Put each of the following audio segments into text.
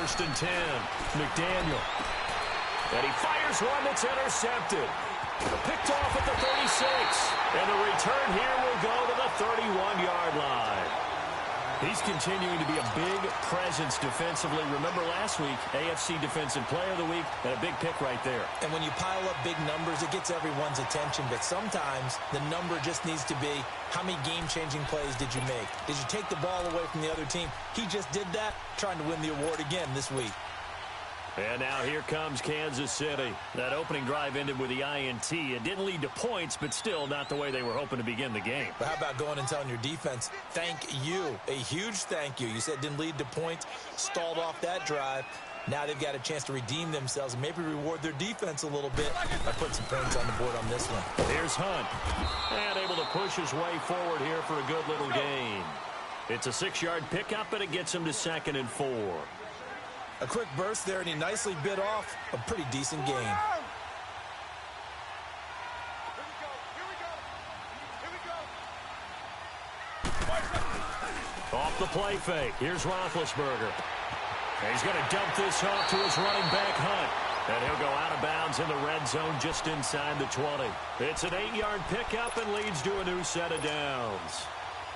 first and 10. McDaniel. And he fires one that's intercepted. Picked off at the 36. And the return here will go to the 31-yard line. He's continuing to be a big presence defensively. Remember last week, AFC Defensive Player of the Week, and a big pick right there. And when you pile up big numbers, it gets everyone's attention. But sometimes the number just needs to be, how many game-changing plays did you make? Did you take the ball away from the other team? He just did that, trying to win the award again this week. And now here comes Kansas City. That opening drive ended with the INT. It didn't lead to points, but still not the way they were hoping to begin the game. But how about going and telling your defense, thank you, a huge thank you. You said it didn't lead to points, stalled off that drive. Now they've got a chance to redeem themselves and maybe reward their defense a little bit by putting some points on the board on this one. Here's Hunt. And able to push his way forward here for a good little gain. It's a 6-yard pickup, but it gets him to 2nd and 4. A quick burst there, and he nicely bit off a pretty decent gain. Off the play fake. Here's Roethlisberger. And he's going to dump this off to his running back, Hunt. And he'll go out of bounds in the red zone just inside the 20. It's an 8-yard pickup and leads to a new set of downs.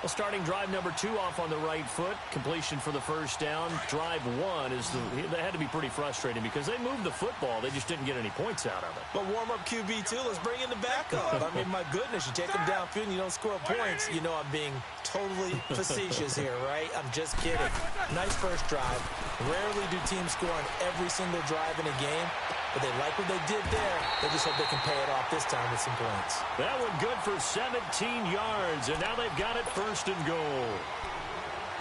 Well, starting drive number 2 off on the right foot. Completion for the first down. Drive 1 is they had to be pretty frustrating because they moved the football. They just didn't get any points out of it. But warm-up QB, too. Let's bring in the backup. I mean, my goodness, you take them downfield and you don't score points. You know I'm being totally facetious here, right? I'm just kidding. Nice first drive. Rarely do teams score on every single drive in a game. But they like what they did there. They just hope they can pay it off this time with some points. That one good for 17 yards, and now they've got it 1st and goal.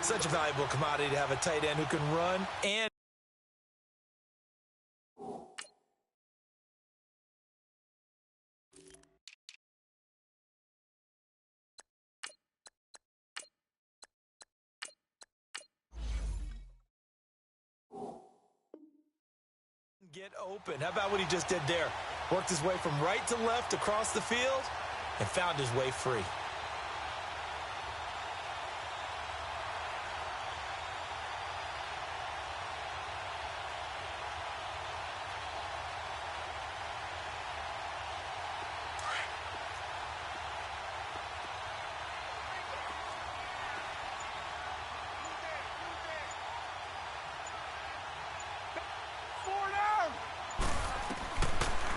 Such a valuable commodity to have a tight end who can run and get open. How about what he just did there? Worked his way from right to left across the field and found his way free.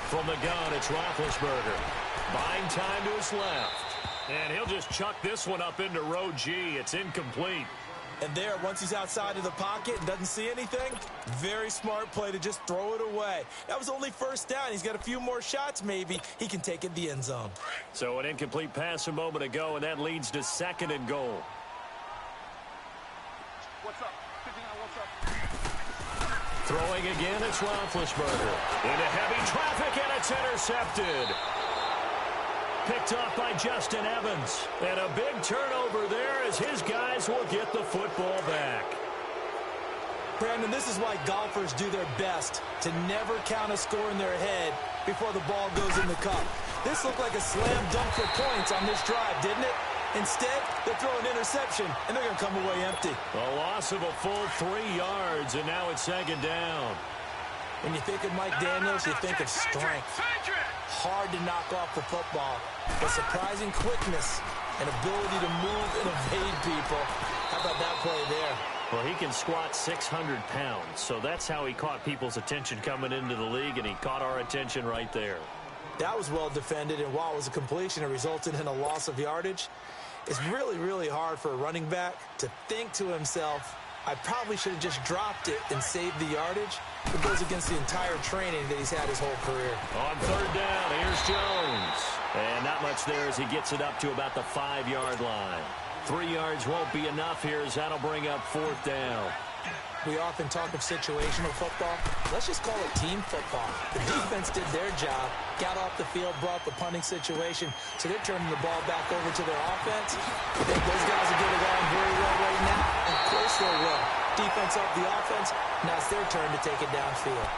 From the gun, it's Roethlisberger. Buying time to his left. And he'll just chuck this one up into row G. It's incomplete. And there, once he's outside of the pocket and doesn't see anything, very smart play to just throw it away. That was only first down. He's got a few more shots, maybe. He can take it in the end zone. So an incomplete pass a moment ago, and that leads to 2nd and goal. What's up? What's up? Throwing again, it's Roethlisberger. Into heavy traffic, and it's intercepted. Picked off by Justin Evans. And a big turnover there as his guys will get the football back. Brandon, this is why golfers do their best to never count a score in their head before the ball goes in the cup. This looked like a slam dunk for points on this drive, didn't it? Instead, they throw an interception, and they're going to come away empty. A loss of a full 3 yards, and now it's 2nd down. When you think of Mike Daniels, you think of strength. Hard to knock off the football, but surprising quickness and ability to move and evade people. How about that play there? Well, he can squat 600 pounds, so that's how he caught people's attention coming into the league, and he caught our attention right there. That was well defended, and while it was a completion, it resulted in a loss of yardage. It's really, really hard for a running back to think to himself, I probably should have just dropped it and saved the yardage. It goes against the entire training that he's had his whole career. On 3rd down, here's Jones. And not much there as he gets it up to about the 5-yard line. 3 yards won't be enough here as that'll bring up 4th down. We often talk of situational football. Let's just call it team football. The defense did their job, got off the field, brought the punting situation, so they're turning the ball back over to their offense. I think those guys will get it on very well right now. Of course they will. Defense off the offense. Now it's their turn to take it downfield.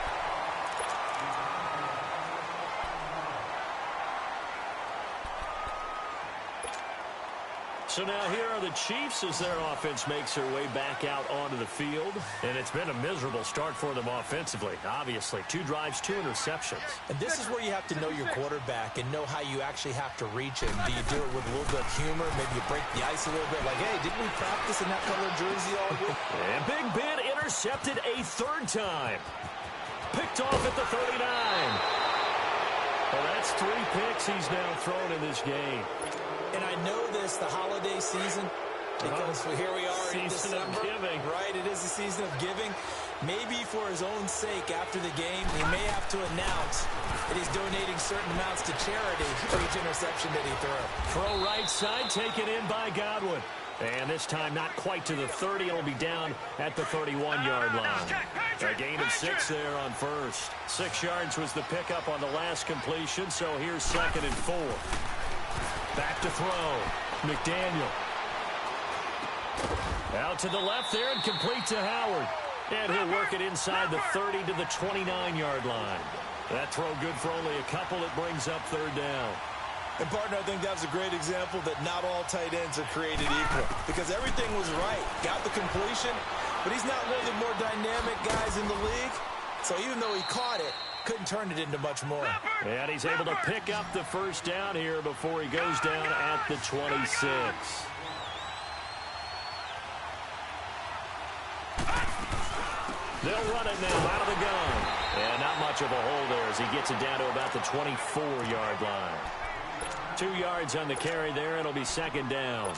So now here are the Chiefs as their offense makes their way back out onto the field. And it's been a miserable start for them offensively. Obviously, 2 drives, 2 interceptions. And this is where you have to know your quarterback and know how you actually have to reach him. Do you do it with a little bit of humor? Maybe you break the ice a little bit. Like, hey, didn't we practice in that color jersey all week? And Big Ben intercepted a 3rd time. Picked off at the 39. Well, that's 3 picks he's now thrown in this game. And I know this, the holiday season, because here we are in December. Season of giving. Right, it is a season of giving. Maybe for his own sake after the game, he may have to announce that he's donating certain amounts to charity for each interception that he threw. Throw right side, taken in by Godwin. And this time not quite to the 30. It'll be down at the 31-yard line. A gain of 6 there on first. 6 yards was the pickup on the last completion, so here's 2nd and 4. Back to throw. McDaniel. Out to the left there and complete to Howard. And he'll work it inside the 30 to the 29-yard line. That throw good for only a couple. It brings up 3rd down. And, partner, I think that was a great example that not all tight ends are created equal. Because everything was right. Got the completion, but he's not one of the more dynamic guys in the league. So even though he caught it, couldn't turn it into much more. And he's able to pick up the 1st down here before he goes down at the 26. They'll run it now out of the gun. And not much of a hole there as he gets it down to about the 24-yard line. 2 yards on the carry there. It'll be 2nd down.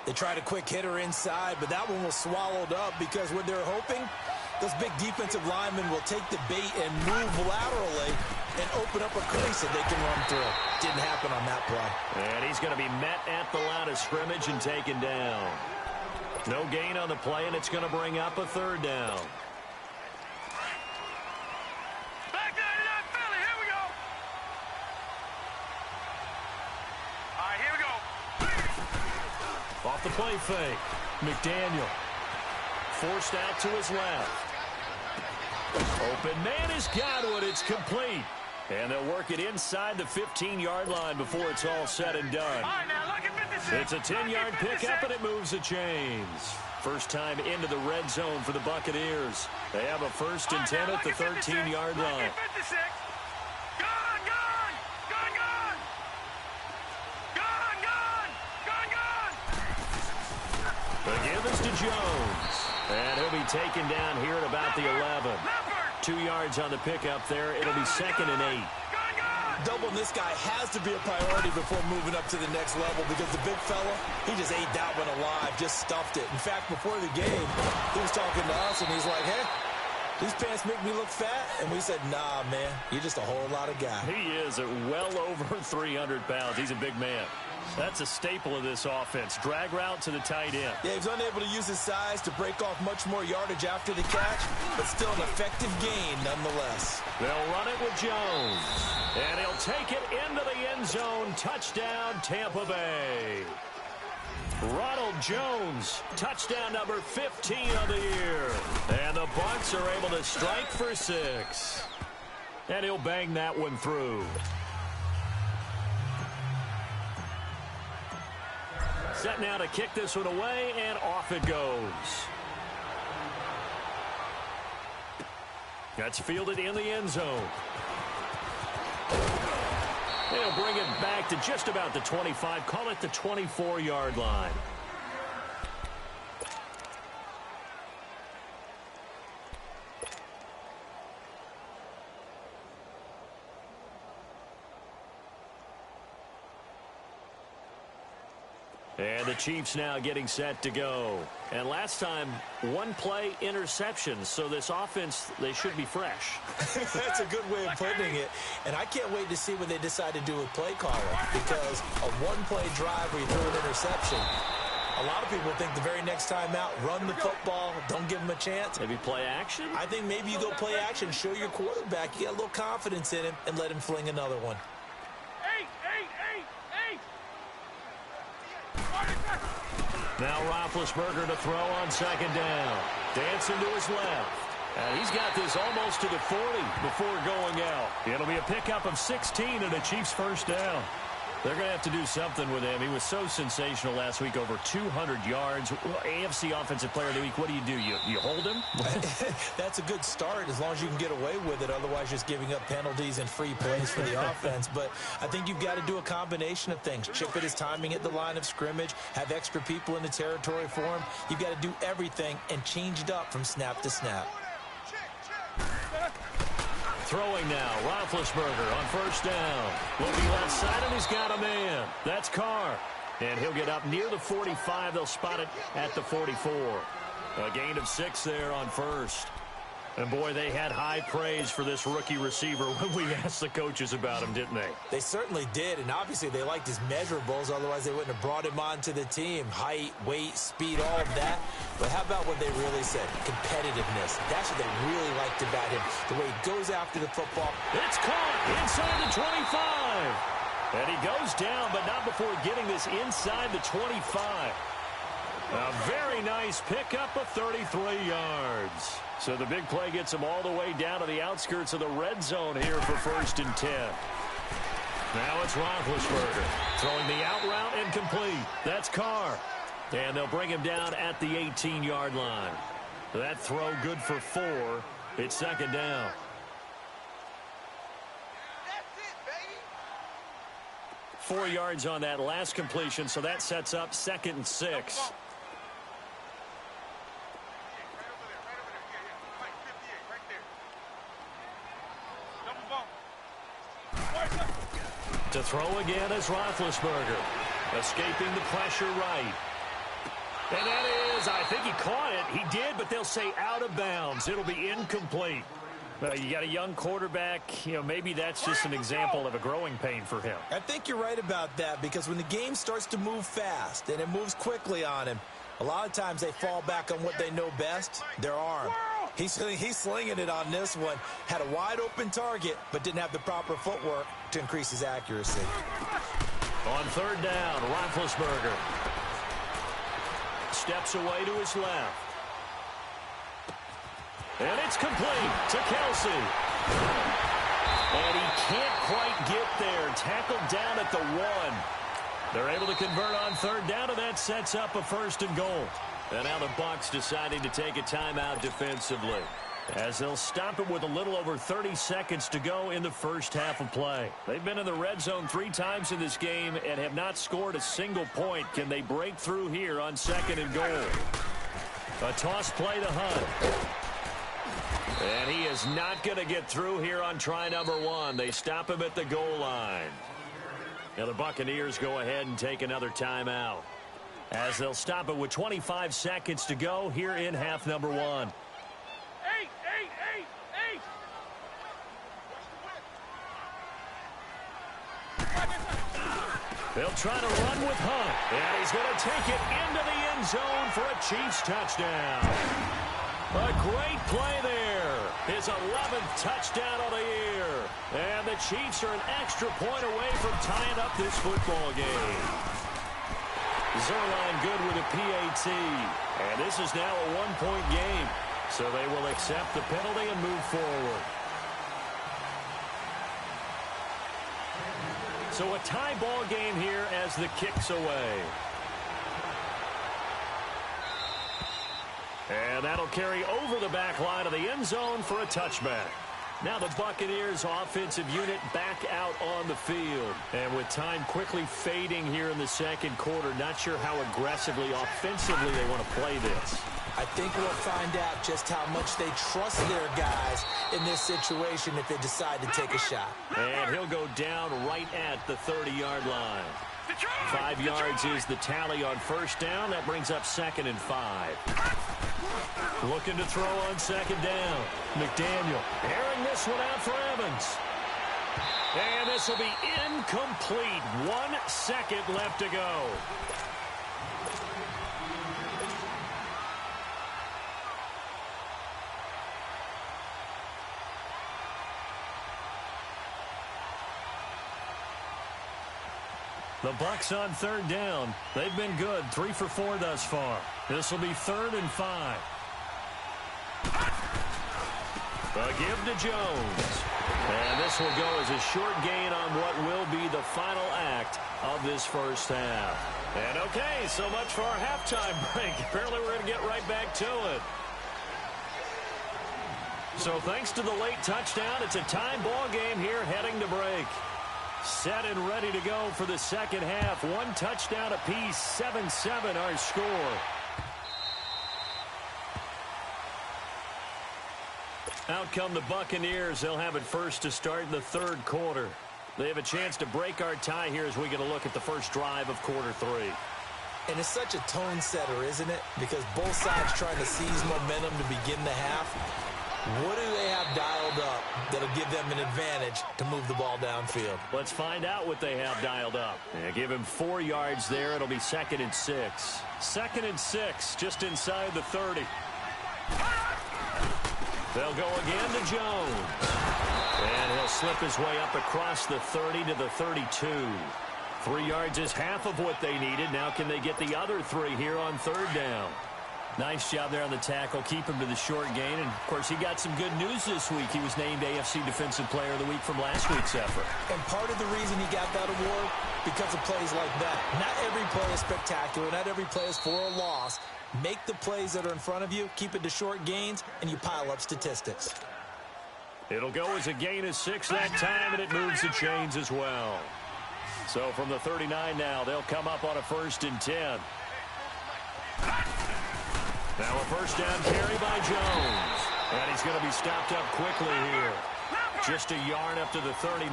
They tried a quick hitter inside, but that one was swallowed up because what they're hoping, those big defensive linemen will take the bait and move laterally and open up a crease that they can run through. Didn't happen on that play. And he's going to be met at the line of scrimmage and taken down. No gain on the play, and it's going to bring up a 3rd down. Back there to that Philly. Here we go. All right, here we go. Off the play fake. McDaniel. Forced out to his left. Open man is Godwin. It's complete. And they'll work it inside the 15-yard line before it's all said and done. All right, now look at 56. It's a 10-yard pickup, and it moves the chains. First time into the red zone for the Buccaneers. They have a 1st and 10 at the 13-yard line. 56. Gone, gone, gone, gone. Gone, gone, gone, gone. The give is to Jones. And he'll be taken down here at about the 11. 2 yards on the pickup there. It'll be 2nd and 8. Doubling this guy has to be a priority before moving up to the next level because the big fella, he just ate that one alive, just stuffed it. In fact, before the game, he was talking to us, and he's like, hey, these pants make me look fat. And we said, nah, man, you're just a whole lot of guy. He is at well over 300 pounds. He's a big man. That's a staple of this offense. Drag route to the tight end. Yeah, he was unable to use his size to break off much more yardage after the catch, but still an effective gain nonetheless. They'll run it with Jones. And he'll take it into the end zone. Touchdown, Tampa Bay. Ronald Jones, touchdown number 15 of the year. And the Bucs are able to strike for 6. And he'll bang that one through. Set now to kick this one away, and off it goes. That's fielded in the end zone. They'll bring it back to just about the 25, call it the 24-yard line. And the Chiefs now getting set to go. And last time, 1-play interceptions. So this offense, they should be fresh. That's a good way of putting it. And I can't wait to see what they decide to do with play calling. Because a 1-play drive where you throw an interception, a lot of people think the very next time out, run the football, don't give him a chance. Maybe play action? I think maybe you go play action, show your quarterback, you get a little confidence in him, and let him fling another one. Now Roethlisberger to throw on 2nd down. Dancing to his left. And he's got this almost to the 40 before going out. It'll be a pickup of 16 and a Chiefs 1st down. They're going to have to do something with him. He was so sensational last week, over 200 yards. AFC Offensive Player of the Week, what do? You hold him? That's a good start as long as you can get away with it. Otherwise, just giving up penalties and free plays for the offense. But I think you've got to do a combination of things. Chip at his timing at the line of scrimmage, have extra people in the territory for him. You've got to do everything and change it up from snap to snap. Throwing now, Roethlisberger on first down. Looking left side, and he's got a man. That's Carr. And he'll get up near the 45. They'll spot it at the 44. A gain of 6 there on first. And, boy, they had high praise for this rookie receiver when we asked the coaches about him, didn't they? They certainly did, and obviously they liked his measurables. Otherwise, they wouldn't have brought him onto the team. Height, weight, speed, all of that. But how about what they really said? Competitiveness. That's what they really liked about him. The way he goes after the football. It's caught inside the 25. And he goes down, but not before getting this inside the 25. A very nice pickup of 33 yards. So the big play gets him all the way down to the outskirts of the red zone here for 1st and 10. Now it's Roethlisberger throwing the out route incomplete. That's Carr. And they'll bring him down at the 18-yard line. That throw good for 4. It's 2nd down. That's it, baby. 4 yards on that last completion, so that sets up 2nd and 6. To throw again is Roethlisberger. Escaping the pressure right. And that is, I think he caught it. He did, but they'll say out of bounds. It'll be incomplete. You got a young quarterback. Maybe that's just an example of a growing pain for him. I think you're right about that, because when the game starts to move fast and it moves quickly on him, a lot of times they fall back on what they know best, their arm. He's slinging it on this one. Had a wide open target, but didn't have the proper footwork to increase his accuracy. On 3rd down, Roethlisberger steps away to his left. And it's complete to Kelsey. And he can't quite get there. Tackled down at the 1. They're able to convert on 3rd down, and that sets up a 1st and goal. And now the Bucs deciding to take a timeout defensively, as they'll stop it with a little over 30 seconds to go in the first half of play. They've been in the red zone 3 times in this game and have not scored a single point. Can they break through here on 2nd and goal? A toss play to Hunt. And he is not going to get through here on try number 1. They stop him at the goal line. Now the Buccaneers go ahead and take another timeout, as they'll stop it with 25 seconds to go here in half number 1. They'll try to run with Hunt, and he's going to take it into the end zone for a Chiefs touchdown. A great play there. His 11th touchdown of the year. And the Chiefs are an extra point away from tying up this football game. Zerline good with a PAT. And this is now a 1-point game. So they will accept the penalty and move forward. So a tie ball game here as the kick's away. And that'll carry over the back line of the end zone for a touchback. Now the Buccaneers offensive unit back out on the field. And with time quickly fading here in the second quarter, not sure how aggressively, offensively they want to play this. I think we'll find out just how much they trust their guys in this situation if they decide to take a shot. And he'll go down right at the 30-yard line. 5 yards is the tally on first down. That brings up 2nd and 5. Looking to throw on 2nd down. McDaniel airing this one out for Evans. And this will be incomplete. 1 second left to go. The Bucs on 3rd down. They've been good, 3 for 4 thus far. This will be 3rd and 5. A give to Jones. And this will go as a short gain on what will be the final act of this first half. And okay, so much for our halftime break. Apparently we're going to get right back to it. So thanks to the late touchdown, it's a time ball game here heading to break. Set and ready to go for the second half. One touchdown apiece, 7-7 our score. Out come the Buccaneers. They'll have it first to start in the third quarter. They have a chance to break our tie here as we get a look at the first drive of quarter three. And it's such a tone setter, isn't it? Because both sides trying to seize momentum to begin the half. What do they have dialed up that'll give them an advantage to move the ball downfield? Let's find out what they have dialed up. Yeah, give him 4 yards there. It'll be 2nd and 6. 2nd and 6, just inside the 30. They'll go again to Jones. And he'll slip his way up across the 30 to the 32. 3 yards is half of what they needed. Now can they get the other 3 here on third down? Nice job there on the tackle. Keep him to the short gain. And, of course, he got some good news this week. He was named AFC Defensive Player of the Week from last week's effort. And part of the reason he got that award, because of plays like that. Not every play is spectacular. Not every play is for a loss. Make the plays that are in front of you, keep it to short gains, and you pile up statistics. It'll go as a gain of 6 that time, and it moves the chains as well. So from the 39 now, they'll come up on a 1st and 10. Now a first down carry by Jones. And he's going to be stopped up quickly here. Just a yard up to the 39.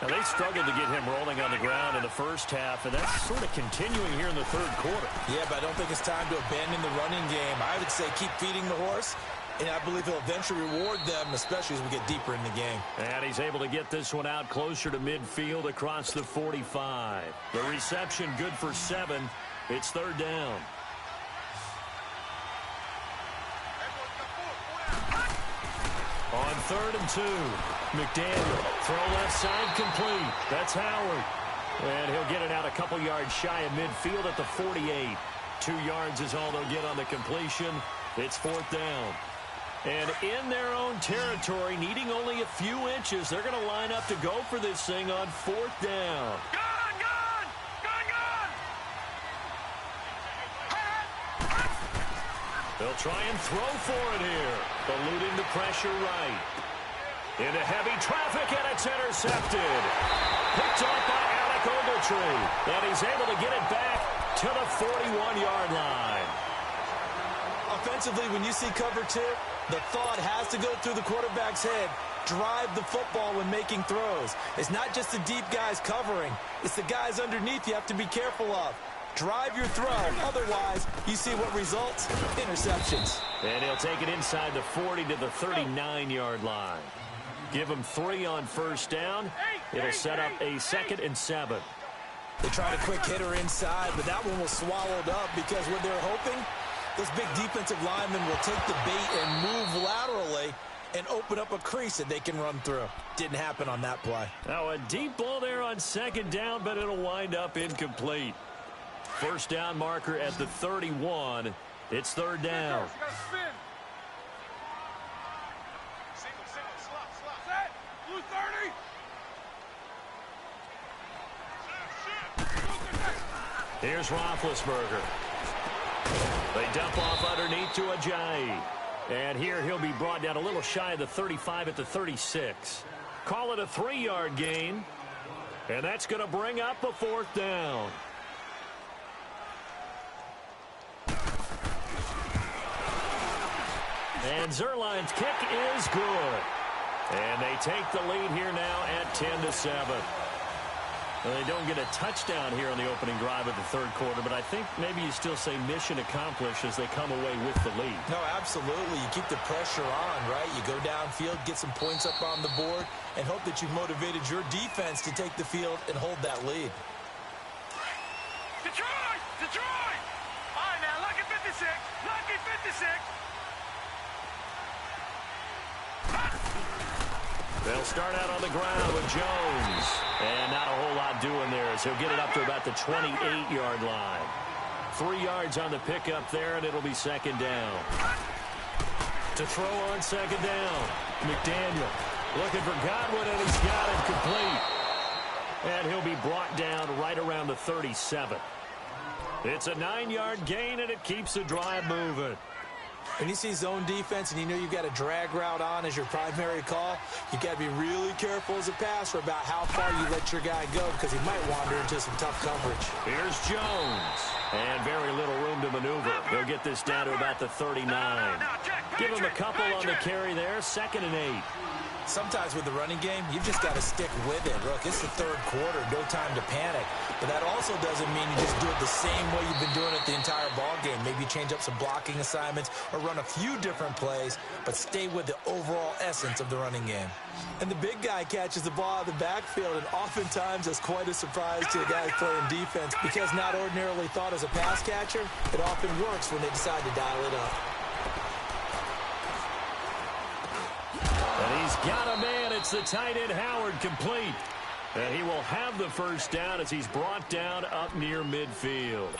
Now they struggled to get him rolling on the ground in the first half, and that's sort of continuing here in the third quarter. Yeah, but I don't think it's time to abandon the running game. I would say keep feeding the horse, and I believe he'll eventually reward them, especially as we get deeper in the game. And he's able to get this one out closer to midfield across the 45. The reception good for 7. It's third down. On 3rd and 2, McDaniel, throw left side complete. That's Howard. And he'll get it out a couple yards shy of midfield at the 48. 2 yards is all they'll get on the completion. It's 4th down. And in their own territory, needing only a few inches, they're going to line up to go for this thing on 4th down. They'll try and throw for it here. Eluding the pressure right. Into heavy traffic, and it's intercepted. Picked off by Alec Ogletree. And he's able to get it back to the 41-yard line. Offensively, when you see cover 2, the thought has to go through the quarterback's head. Drive the football when making throws. It's not just the deep guys covering. It's the guys underneath you have to be careful of. Drive your throw. Otherwise, you see what results? Interceptions. And he'll take it inside the 40 to the 39-yard line. Give him 3 on first down. It'll set up a 2nd and 7. They tried a quick hitter inside, but that one was swallowed up because what they're hoping, those big defensive linemen will take the bait and move laterally and open up a crease that they can run through. Didn't happen on that play. Now a deep ball there on 2nd down, but it'll wind up incomplete. First down marker at the 31. It's 3rd down. Here's Roethlisberger. They dump off underneath to Ajayi. And here he'll be brought down a little shy of the 35 at the 36. Call it a 3-yard gain. And that's going to bring up a 4th down. And Zerline's kick is good. And they take the lead here now at 10-7. Well, they don't get a touchdown here on the opening drive of the third quarter, but I think maybe you still say mission accomplished as they come away with the lead. No, absolutely. You keep the pressure on, right? You go downfield, get some points up on the board, and hope that you've motivated your defense to take the field and hold that lead. Detroit! Detroit! All right, now, lucky 56. Lucky 56. They'll start out on the ground with Jones. And not a whole lot doing there as he'll get it up to about the 28-yard line. 3 yards on the pickup there, and it'll be 2nd down. To throw on 2nd down, McDaniel. Looking for Godwin, and he's got it complete. And he'll be brought down right around the 37. It's a 9-yard gain, and it keeps the drive moving. When you see zone defense and you know you've got a drag route on as your primary call, you got to be really careful as a passer about how far you let your guy go because he might wander into some tough coverage. Here's Jones. And very little room to maneuver. He'll get this down to about the 39. Give him a couple on the carry there. 2nd and 8. Sometimes with the running game, you've just got to stick with it. Look, it's the third quarter, no time to panic. But that also doesn't mean you just do it the same way you've been doing it the entire ball game. Maybe change up some blocking assignments or run a few different plays, but stay with the overall essence of the running game. And the big guy catches the ball out of the backfield, and oftentimes that's quite a surprise to the guys playing defense because not ordinarily thought as a pass catcher, it often works when they decide to dial it up. And he's got a man. It's the tight end, Howard, complete. And he will have the first down as he's brought down up near midfield.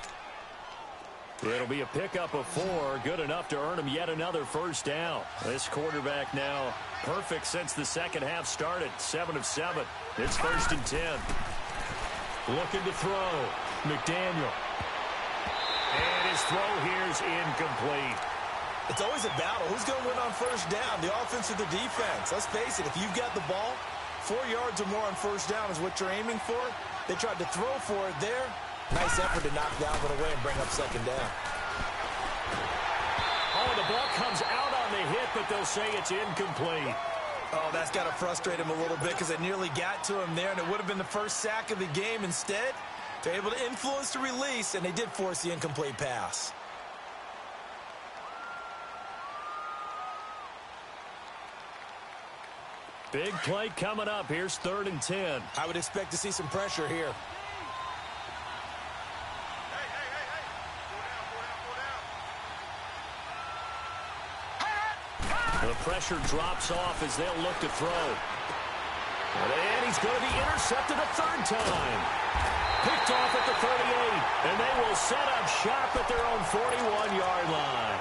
It'll be a pickup of 4, good enough to earn him yet another first down. This quarterback now perfect since the second half started, 7 of 7. It's 1st and 10. Looking to throw, McDaniel. And his throw here's incomplete. It's always a battle. Who's going to win on first down, the offense or the defense? Let's face it, if you've got the ball, 4 yards or more on first down is what you're aiming for. They tried to throw for it there. Nice effort to knock that one away and bring up 2nd down. Oh, the ball comes out on the hit, but they'll say it's incomplete. Oh, that's got to frustrate him a little bit because they nearly got to him there, and it would have been the first sack of the game. Instead, they're able to influence the release, and they did force the incomplete pass. Big play coming up. Here's 3rd and 10. I would expect to see some pressure here. The pressure drops off as they'll look to throw. And he's going to be intercepted a 3rd time. Picked off at the 38. And they will set up shop at their own 41-yard line.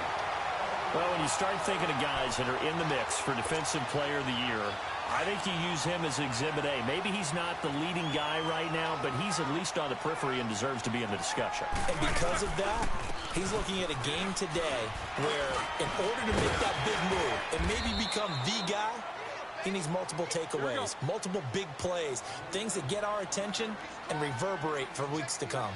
Well, when you start thinking of guys that are in the mix for Defensive Player of the Year, I think you use him as Exhibit A. Maybe he's not the leading guy right now, but he's at least on the periphery and deserves to be in the discussion. And because of that, he's looking at a game today where in order to make that big move and maybe become the guy, he needs multiple takeaways, multiple big plays, things that get our attention and reverberate for weeks to come.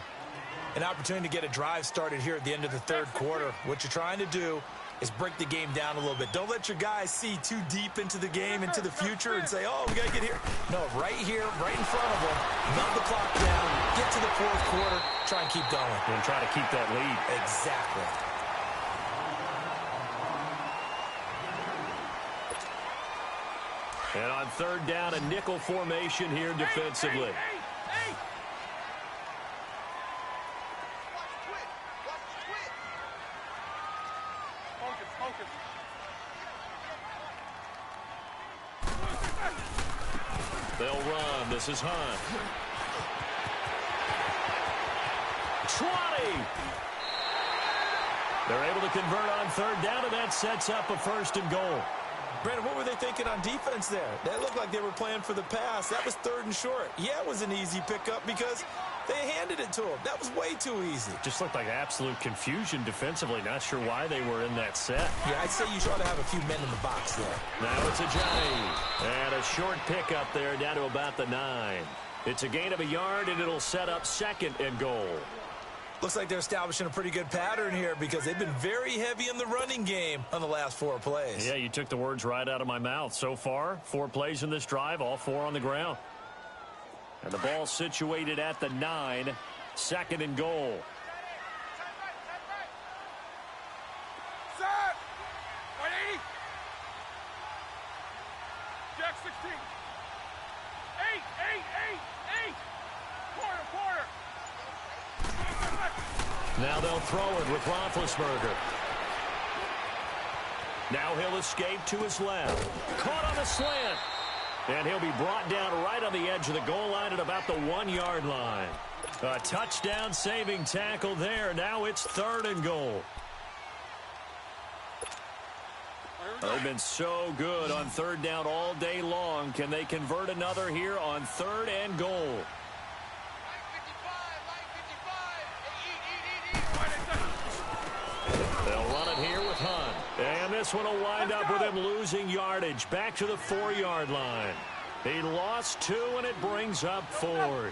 An opportunity to get a drive started here at the end of the 3rd quarter. What you're trying to do is break the game down a little bit. Don't let your guys see too deep into the game, into the future, and say, oh, we got to get here. No, right here, right in front of them, melt the clock down, get to the 4th quarter, try and keep going. And try to keep that lead. Exactly. And on 3rd down, a nickel formation here defensively. They'll run. This is Hunt. 20. They're able to convert on 3rd down, and that sets up a 1st and goal. Brandon, what were they thinking on defense there? That looked like they were playing for the pass. That was 3rd and short. Yeah, it was an easy pickup because they handed it to him. That was way too easy. Just looked like absolute confusion defensively. Not sure why they were in that set. Yeah, I'd say you ought to have a few men in the box there. Now it's a Johnny. And a short pickup there down to about the 9. It's a gain of a yard, and it'll set up 2nd and goal. Looks like they're establishing a pretty good pattern here because they've been very heavy in the running game on the last 4 plays. Yeah, you took the words right out of my mouth. So far, 4 plays in this drive, all 4 on the ground. And the ball situated at the 9, 2nd and goal. Set! 180! Jack 16. 8! Quarter! Now they'll throw it with Roethlisberger. Now he'll escape to his left. Caught on a slant. And he'll be brought down right on the edge of the goal line at about the 1-yard line. A touchdown saving tackle there. Now it's 3rd and goal. They've been so good on third down all day long. Can they convert another here on third and goal? They'll run it here with Hunt. And this one will wind up with him losing yardage back to the 4-yard line. He lost 2, and it brings up 4th.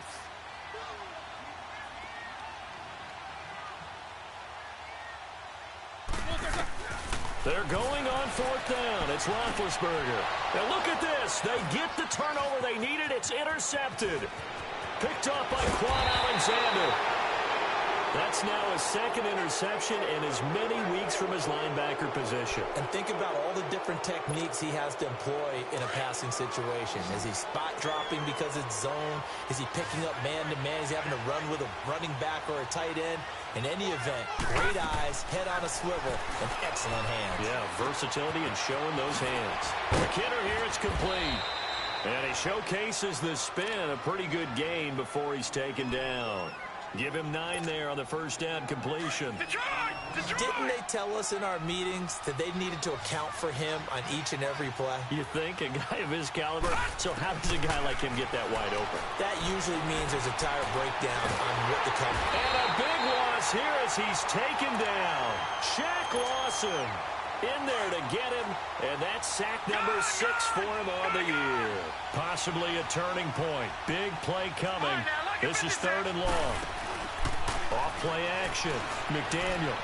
They're going on 4th down. It's Roethlisberger. And look at this. They get the turnover they needed. It's intercepted. Picked up by Quan Alexander. That's now his second interception and as many weeks from his linebacker position. And think about all the different techniques he has to employ in a passing situation. Is he spot dropping because it's zone? Is he picking up man-to-man? Is he having to run with a running back or a tight end? In any event, great eyes, head on a swivel, and excellent hands. Yeah, versatility and showing those hands. McKinnon here, it's complete. And he showcases the spin, a pretty good gain before he's taken down. Give him 9 there on the first down completion. Didn't they tell us in our meetings that they needed to account for him on each and every play? You think? A guy of his caliber? So how does a guy like him get that wide open? That usually means there's a tire breakdown on what the cover. And a big loss here as he's taken down. Shaq Lawson in there to get him, and that's sack number 6 for him on the year. Possibly a turning point. Big play coming. This is 3rd and long. Off-play action. McDaniel.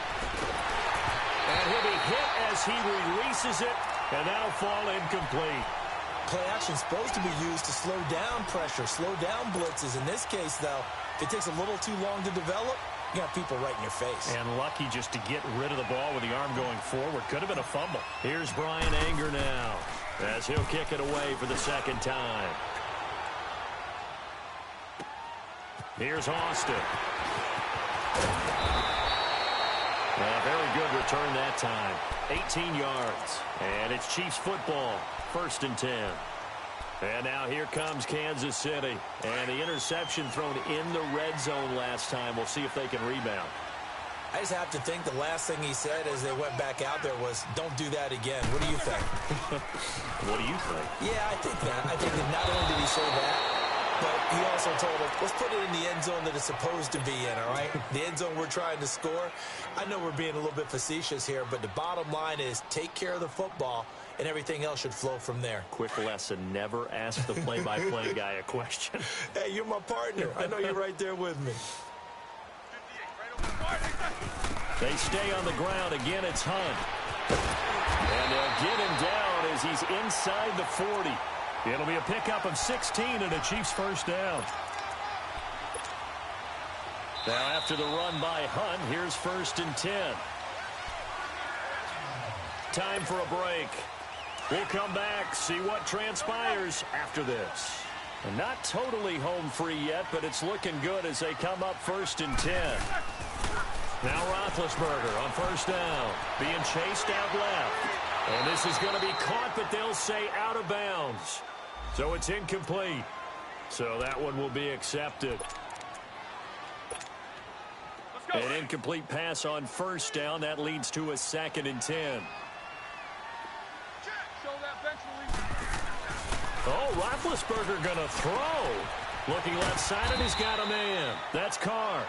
And he'll be hit as he releases it, and that'll fall incomplete. Play action's supposed to be used to slow down pressure, slow down blitzes. In this case, though, if it takes a little too long to develop, you got people right in your face. And lucky just to get rid of the ball with the arm going forward. Could have been a fumble. Here's Brian Anger now as he'll kick it away for the second time. Here's Austin. A very good return that time. 18 yards. And it's Chiefs football. 1st and 10. And now here comes Kansas City. And the interception thrown in the red zone last time. We'll see if they can rebound. I just have to think the last thing he said as they went back out there was, don't do that again. What do you think? What do you think? Yeah, I think that. I think that not only did he say that, but he also told him, let's put it in the end zone that it's supposed to be in, all right? The end zone we're trying to score. I know we're being a little bit facetious here, but the bottom line is take care of the football, and everything else should flow from there. Quick lesson, never ask the play-by-play guy a question. Hey, you're my partner. I know you're right there with me. They stay on the ground. Again, it's Hunt. And they'll get him down as he's inside the 40. It'll be a pickup of 16 and a Chiefs first down. Now after the run by Hunt, here's 1st and 10. Time for a break. We'll come back, see what transpires after this. And not totally home free yet, but it's looking good as they come up 1st and 10. Now Roethlisberger on 1st down, being chased out left. And this is going to be caught, but they'll say out of bounds. So it's incomplete. So that one will be accepted. An incomplete pass on 1st down. That leads to a 2nd and 10. Oh, Roethlisberger going to throw. Looking left side, and he's got a man. That's Carr.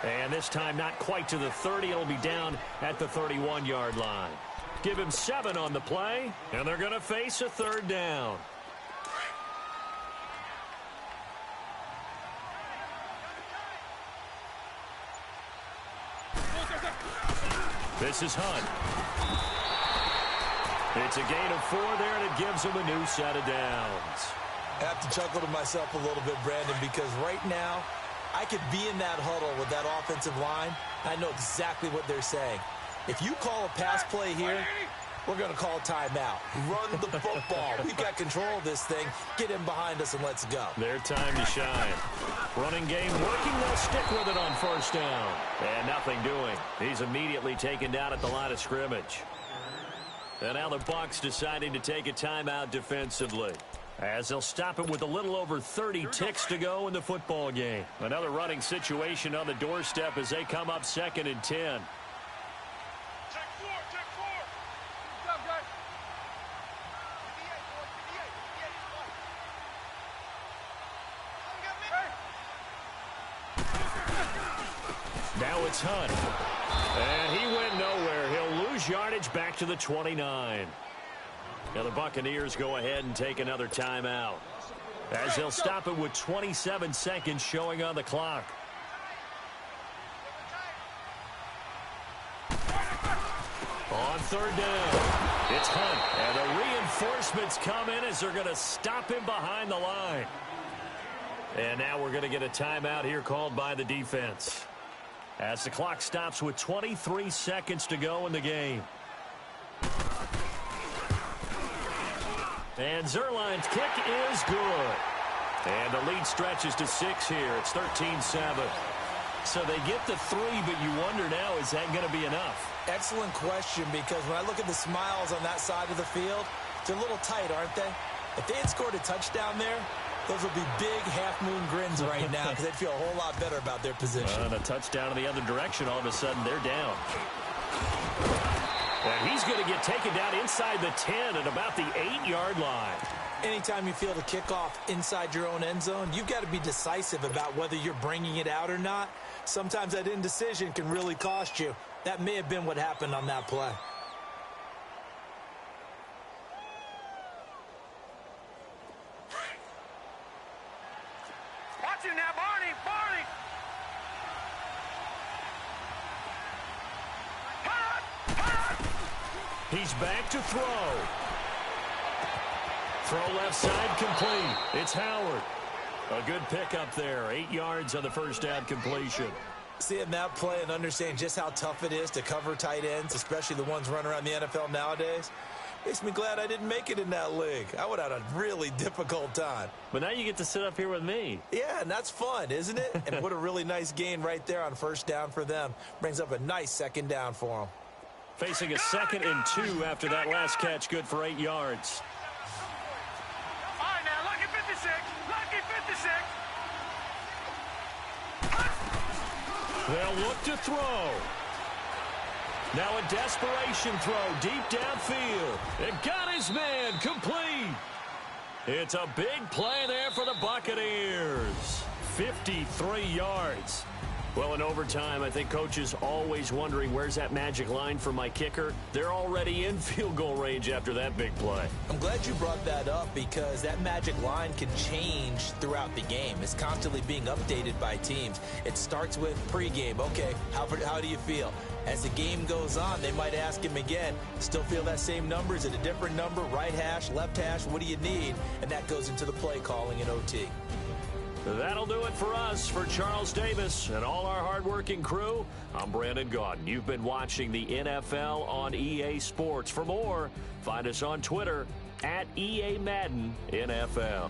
And this time not quite to the 30. It'll be down at the 31-yard line. Give him 7 on the play, and they're going to face a 3rd down. This is Hunt. It's a gain of 4 there, and it gives him a new set of downs. I have to chuckle to myself a little bit, Brandon, because right now I could be in that huddle with that offensive line. I know exactly what they're saying. If you call a pass play here, we're going to call timeout. Run the football. We've got control of this thing. Get him behind us and let's go. Their time to shine. Running game working. They'll stick with it on 1st down. And nothing doing. He's immediately taken down at the line of scrimmage. And now the Bucs deciding to take a timeout defensively, as they'll stop it with a little over 30 ticks to go in the football game. Another running situation on the doorstep as they come up 2nd and 10. now it's Hunt. And he went nowhere. He'll lose yardage back to the 29. Now the Buccaneers go ahead and take another timeout, as they'll stop it with 27 seconds showing on the clock. On third down, it's Hunt. And the reinforcements come in as they're going to stop him behind the line. And now we're going to get a timeout here called by the defense, as the clock stops with 23 seconds to go in the game. And Zerline's kick is good. And the lead stretches to 6 here. It's 13-7. So they get the 3, but you wonder now, is that going to be enough? Excellent question, because when I look at the smiles on that side of the field, they're a little tight, aren't they? If they had scored a touchdown there, those would be big half-moon grins right now, because they'd feel a whole lot better about their position. And a touchdown in the other direction, all of a sudden they're down. And he's going to get taken down inside the 10 at about the 8-yard line. Anytime you feel the kickoff inside your own end zone, you've got to be decisive about whether you're bringing it out or not. Sometimes that indecision can really cost you. That may have been what happened on that play. Watch him now, Barney. Barney. He's back to throw. Throw left side complete. It's Howard. A good pickup there. 8 yards on the first down completion. Seeing that play and understanding just how tough it is to cover tight ends, especially the ones running around the NFL nowadays, makes me glad I didn't make it in that league. I would have had a really difficult time. But now you get to sit up here with me. Yeah, and that's fun, isn't it? And what a really nice gain right there on first down for them. Brings up a nice second down for them. Facing a 2nd and 2 after that last catch, good for 8 yards. All right, now, lucky 56. Lucky 56. They'll look to throw. Now a desperation throw deep downfield. It got his man complete. It's a big play there for the Buccaneers. 53 yards. Well, in overtime, I think coaches always wondering, where's that magic line for my kicker? They're already in field goal range after that big play. I'm glad you brought that up, because that magic line can change throughout the game. It's constantly being updated by teams. It starts with pregame. Okay, how do you feel? As the game goes on, they might ask him again, still feel that same number? Is it a different number? Right hash, left hash, what do you need? And that goes into the play calling in OT. That'll do it for us. For Charles Davis and all our hardworking crew, I'm Brandon Gaudin. You've been watching the NFL on EA Sports. For more, find us on Twitter @EA Madden NFL.